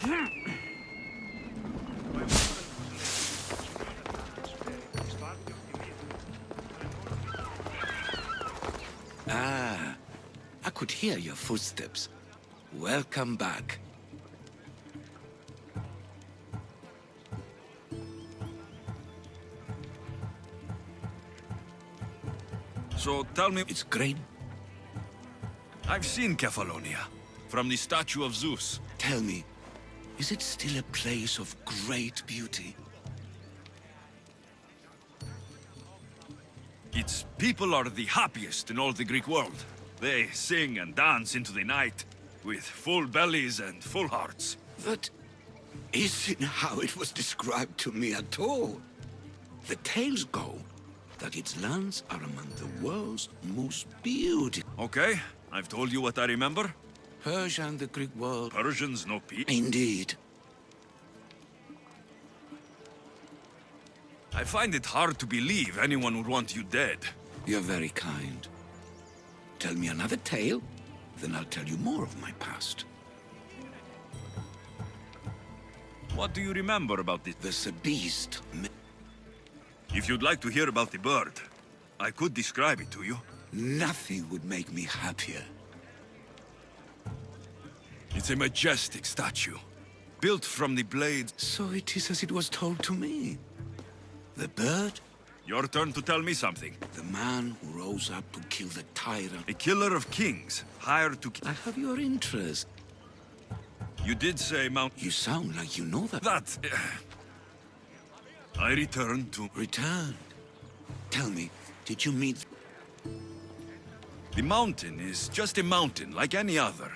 Ah, I could hear your footsteps. Welcome back. So tell me, It's great. I've seen Kefalonia, from the statue of Zeus. Tell me, is it still a place of great beauty? Its people are the happiest in all the Greek world. They sing and dance into the night, with full bellies and full hearts. That isn't how it was described to me at all. The tales go that its lands are among the world's most beautiful. Okay, I've told you what I remember. Persia and the Greek world. Persians no peace. Indeed. I find it hard to believe anyone would want you dead. You're very kind. Tell me another tale, then I'll tell you more of my past. What do you remember about this? There's a beast. If you'd like to hear about the bird, I could describe it to you. Nothing would make me happier. It's a majestic statue, built from the blades. So it is as it was told to me. The bird, Your turn to tell me something. the man who rose up to kill the tyrant. A killer of kings, hired to I have your interest. You did say Mount... You sound like you know that. That... I returned to... Returned. Tell me, did you meet... The mountain is just a mountain, like any other.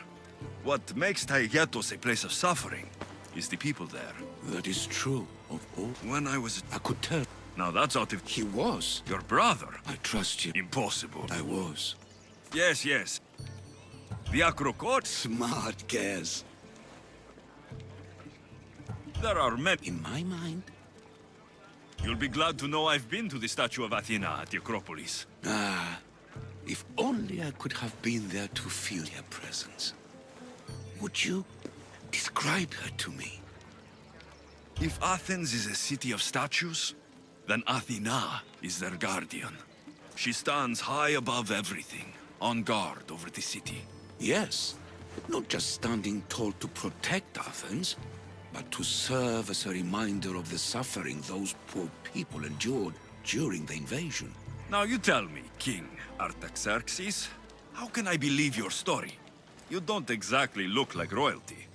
What makes Taygetos a place of suffering is the people there. That is true. Of all... When I was... I could tell. Now that's out of... He was. Your brother? I trust you. Impossible. I was. Yes, yes. The Acrocourt? Smart guess. There are many... In my mind... You'll be glad to know I've been to the statue of Athena at the Acropolis. Ah, if only I could have been there to feel her presence. Would you describe her to me? If Athens is a city of statues, then Athena is their guardian. She stands high above everything, on guard over the city. Yes, not just standing tall to protect Athens, but to serve as a reminder of the suffering those poor people endured during the invasion. Now you tell me, King Artaxerxes, how can I believe your story? You don't exactly look like royalty.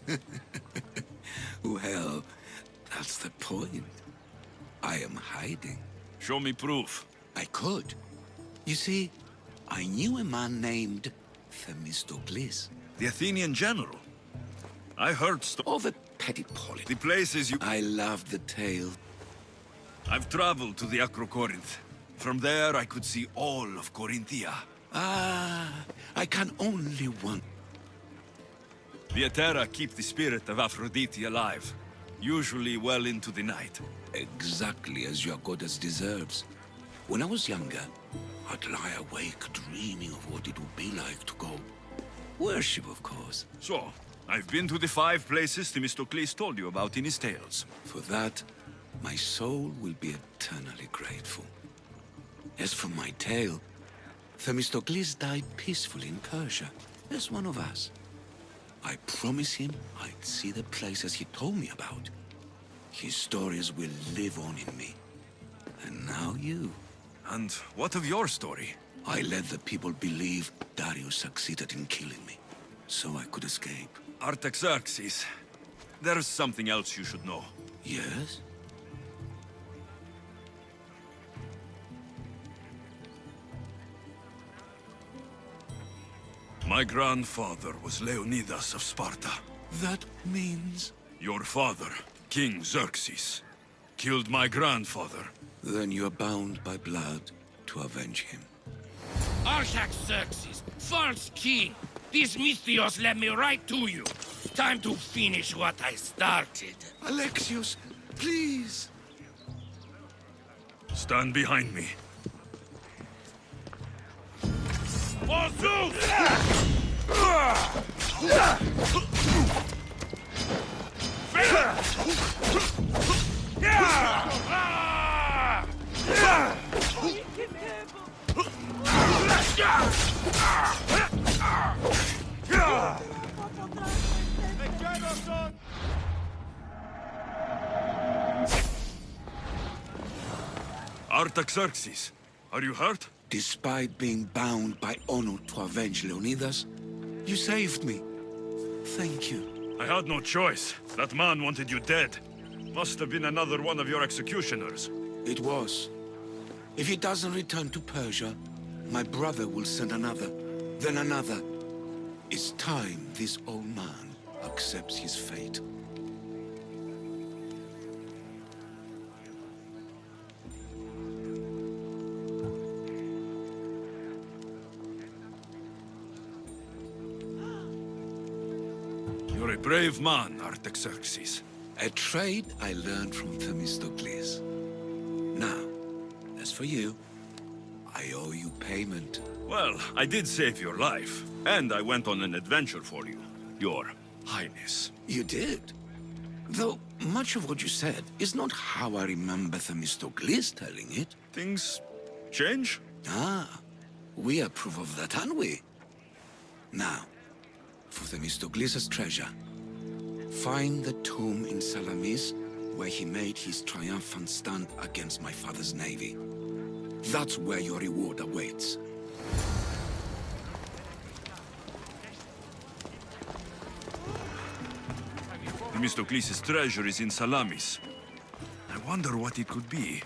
Well, that's the point. I am hiding. Show me proof. I could. You see, I knew a man named Themistocles. The Athenian general. I heard Oh, the petty poly. the places you... I loved the tale. I've traveled to the Acrocorinth. From there, I could see all of Corinthia. Ah, I can only want... The Etera keep the spirit of Aphrodite alive, usually well into the night. Exactly as your goddess deserves. When I was younger, I'd lie awake dreaming of what it would be like to go. Worship, of course. So, I've been to the 5 places Themistocles told you about in his tales. For that, my soul will be eternally grateful. As for my tale, Themistocles died peacefully in Persia, as one of us. I promise him I'd see the places he told me about. His stories will live on in me. And now you. And what of your story? I let the people believe Darius succeeded in killing me, so I could escape. Artaxerxes, there's something else you should know. Yes? My grandfather was Leonidas of Sparta. That means... Your father, King Xerxes, killed my grandfather. Then you're bound by blood to avenge him. Artaxerxes, false king! These Mythios led me right to you. Time to finish what I started. Alexios, please! Stand behind me. For Zeus! Artaxerxes, are you hurt? Despite being bound by honor to avenge Leonidas, you saved me. Thank you. I had no choice. That man wanted you dead. Must have been another one of your executioners. It was. If he doesn't return to Persia, my brother will send another, then another. It's time this old man accepts his fate. You're a brave man, Artaxerxes. A trade I learned from Themistocles. Now, as for you, I owe you payment. Well, I did save your life, and I went on an adventure for you, Your Highness. You did. Though much of what you said is not how I remember Themistocles telling it. Things change? Ah, we approve of that, aren't we? Now, for Themistocles' treasure, find the tomb in Salamis where he made his triumphant stand against my father's navy. That's where your reward awaits. Themistocles' treasure is in Salamis. I wonder what it could be.